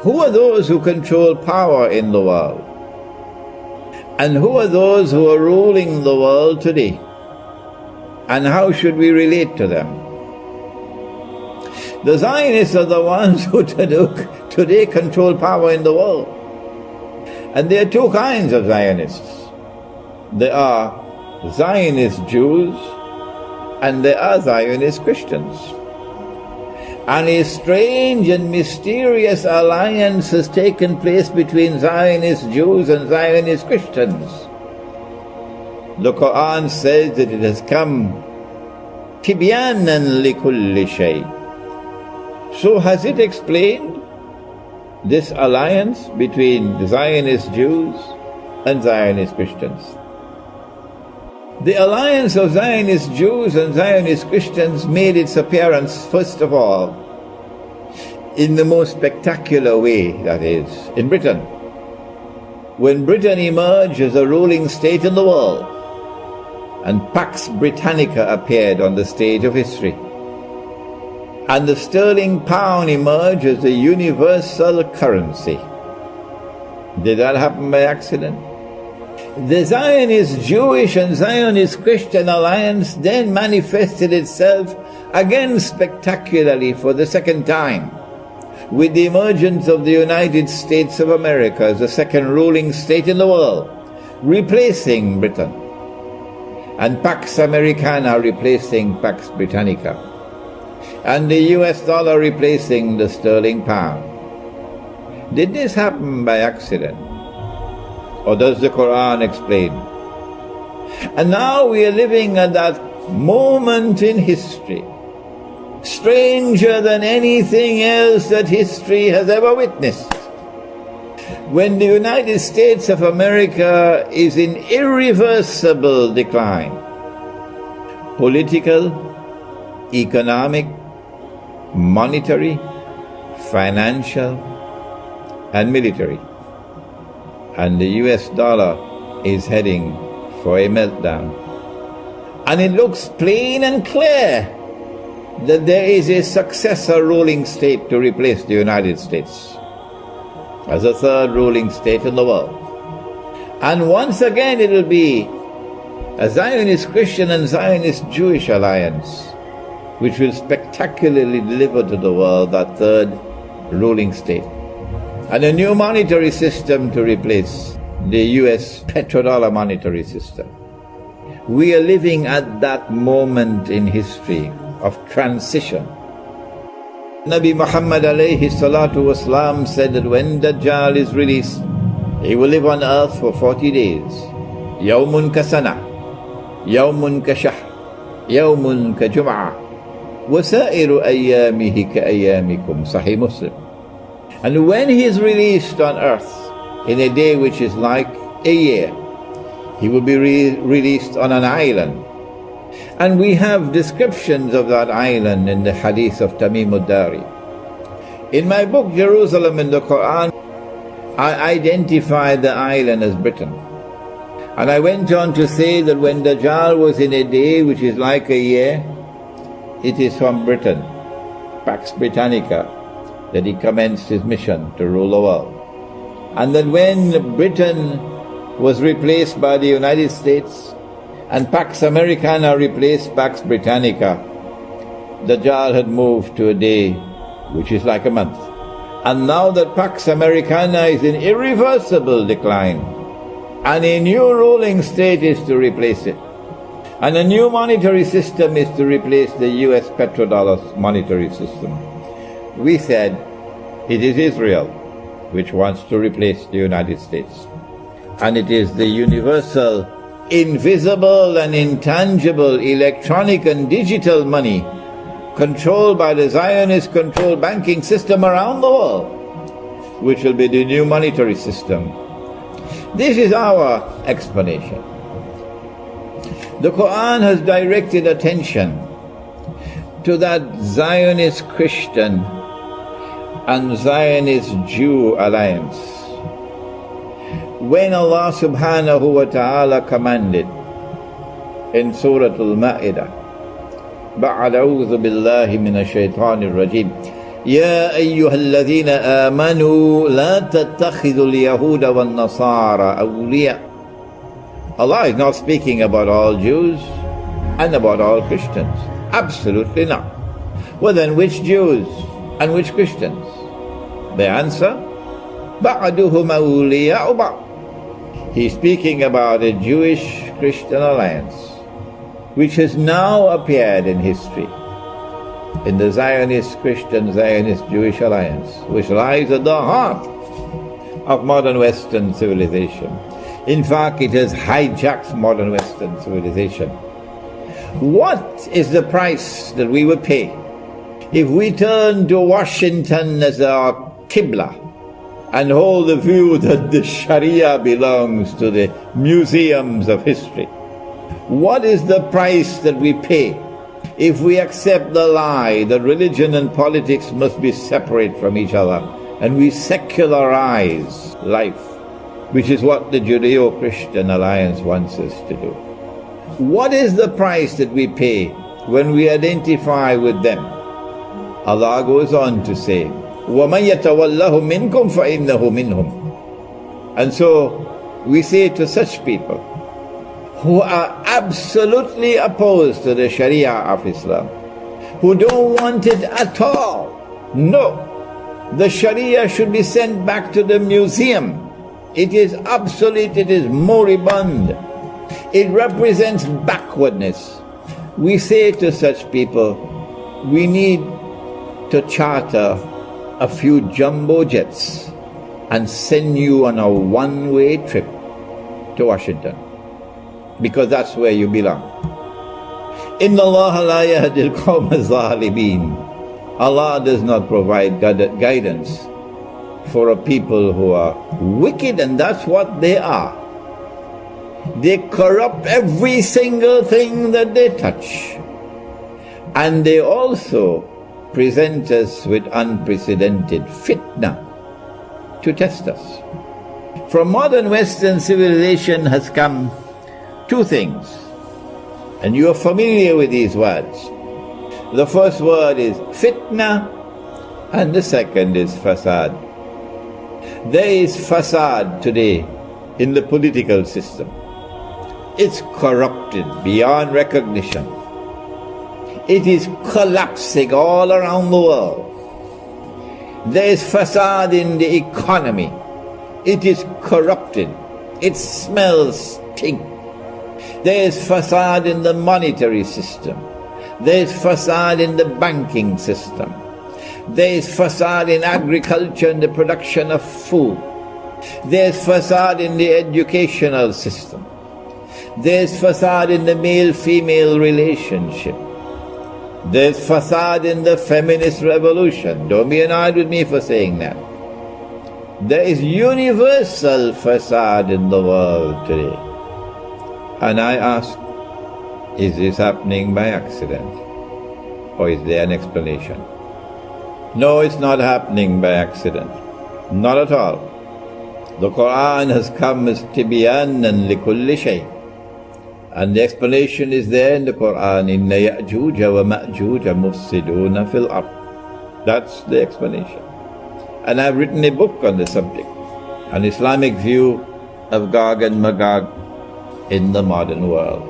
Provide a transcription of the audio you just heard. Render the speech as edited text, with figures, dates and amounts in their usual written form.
Who are those who control power in the world? And who are those who are ruling the world today? And how should we relate to them? The Zionists are the ones who today control power in the world. And there are two kinds of Zionists. There are Zionist Jews and there are Zionist Christians. And a strange and mysterious alliance has taken place between Zionist Jews and Zionist Christians. The Quran says that it has come tibyanan likulli shay. So has it explained this alliance between the Zionist Jews and Zionist Christians? The alliance of Zionist Jews and Zionist Christians made its appearance, first of all, in the most spectacular way, that is, in Britain. When Britain emerged as a ruling state in the world, and Pax Britannica appeared on the stage of history, and the sterling pound emerged as a universal currency. Did that happen by accident? The Zionist Jewish and Zionist Christian alliance then manifested itself again spectacularly for the second time, with the emergence of the United States of America as the second ruling state in the world, replacing Britain, and Pax Americana replacing Pax Britannica, and the US dollar replacing the sterling pound. Did this happen by accident? Or does the Quran explain? And now we are living at that moment in history, stranger than anything else that history has ever witnessed, when the United States of America is in irreversible decline. Political, economic, monetary, financial, and military. And the US dollar is heading for a meltdown. And it looks plain and clear that there is a successor ruling state to replace the United States as a third ruling state in the world. And once again it will be a Zionist Christian and Zionist Jewish alliance which will spectacularly deliver to the world that third ruling state. And a new monetary system to replace the US petrodollar monetary system. We are living at that moment in history of transition. Nabi Muhammad alayhi salatu wasalam said that when Dajjal is released, he will live on earth for 40 days. Yawmun ka sana, yawmun ka shahr, yawmun ka jum'ah, wa sa'iru ayyamihi ka ayyamikum, Sahih Muslim. And when he is released on earth in a day which is like a year, he will be released on an island. And we have descriptions of that island in the hadith of Tamim ad-Dari. In my book Jerusalem in the Quran, I identified the island as Britain. And I went on to say that when Dajjal was in a day which is like a year, it is from Britain, Pax Britannica, that he commenced his mission to rule the world. And that when Britain was replaced by the United States and Pax Americana replaced Pax Britannica, Dajjal had moved to a day which is like a month. And now that Pax Americana is in irreversible decline, and a new ruling state is to replace it, and a new monetary system is to replace the US petrodollar monetary system, we said it is Israel which wants to replace the United States. And it is the universal, invisible and intangible electronic and digital money controlled by the Zionist-controlled banking system around the world which will be the new monetary system. This is our explanation. The Quran has directed attention to that Zionist Christian and Zionist Jew alliance. When Allah subhanahu wa ta'ala commanded in Surah Al-Ma'idah, بَعْدَ أَعُوذُ بِاللَّهِ مِنَ الشَّيْطَانِ الرَّجِيمِ يا أيها الذين آمنوا لا تتخذوا اليهود والنصارى أولياء. Allah is not speaking about all Jews and about all Christians. Absolutely not. Well then, which Jews and which Christians? The answer, بَعْدُهُمْ أَوْلِيَاءُ بَعْضٍ. He's speaking about a Jewish-Christian alliance which has now appeared in history, in the Zionist-Christian, Zionist-Jewish alliance, which lies at the heart of modern Western civilization. In fact, it has hijacked modern Western civilization. What is the price that we would pay if we turn to Washington as our Qibla and hold the view that the Sharia belongs to the museums of history? What is the price that we pay if we accept the lie that religion and politics must be separate from each other and we secularize life, which is what the Judeo-Christian alliance wants us to do? What is the price that we pay when we identify with them? Allah goes on to say, وَمَنْ يَتَوَلَّهُ مِنْكُمْ فَإِنَّهُ مِنْهُمْ. And so we say to such people who are absolutely opposed to the Sharia of Islam, who don't want it at all, no, the Sharia should be sent back to the museum. It is obsolete, it is moribund. It represents backwardness. We say to such people, we need to charter a few jumbo jets and send you on a one-way trip to Washington, because that's where you belong. Inna Allah la yahdil qawma zalimin. Allah does not provide guidance for a people who are wicked, and that's what they are. They corrupt every single thing that they touch. And they also present us with unprecedented fitna to test us. From modern Western civilization has come two things, and you are familiar with these words. The first word is fitna, and the second is fasad. There is fasad today in the political system. It's corrupted beyond recognition. It is collapsing all around the world. There is fasad in the economy. It is corrupted. It smells stink. There is fasad in the monetary system. There is fasad in the banking system. There is fasad in agriculture and the production of food. There is fasad in the educational system. There is fasad in the male-female relationship. There is fasad in the feminist revolution. Don't be annoyed with me for saying that. There is universal fasad in the world today. And I ask, is this happening by accident? Or is there an explanation? No, it's not happening by accident. Not at all. The Quran has come as tibyanan likulli shay. And the explanation is there in the Quran, Inna Ya'juja wa Ma'juja mufsiduna fil ard. That's the explanation. And I've written a book on the subject, an Islamic view of Gog and Magog in the modern world.